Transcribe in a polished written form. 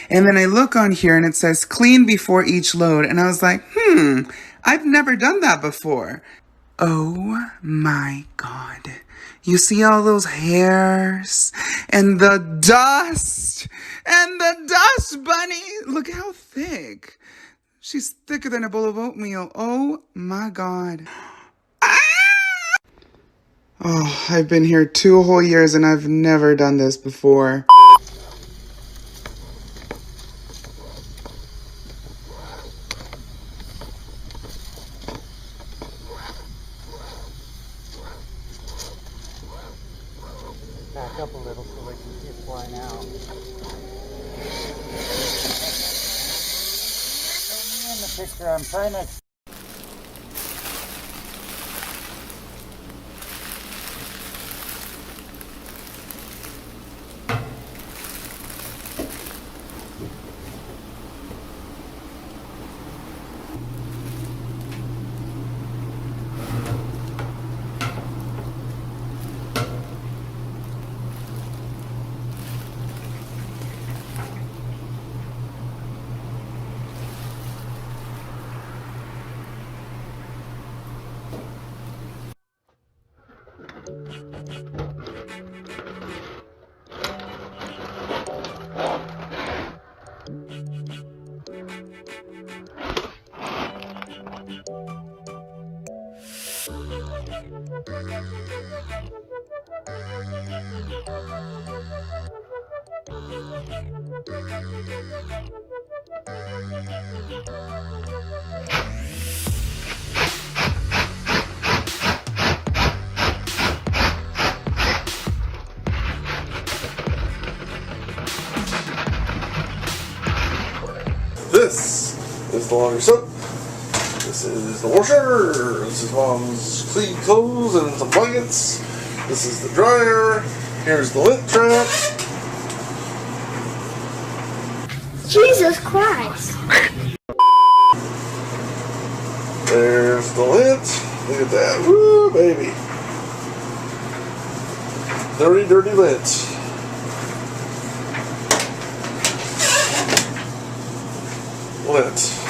And then I look on here and it says clean before each load. And I was like, I've never done that before. Oh my God. You see all those hairs and the dust and the dust bunny. Look how thick. She's thicker than a bowl of oatmeal. Oh my God. Oh, I've been here 2 whole years and I've never done this before. Back up a little so they can see it flying out. Put me in the picture. I'm trying to. This is the laundry soap. This is the washer. This is Mom's clean clothes and some blankets. This is the dryer. Here's the lint trap. Jesus Christ. There's the lint. Look at that. Woo, baby. Dirty, dirty lint. Lint.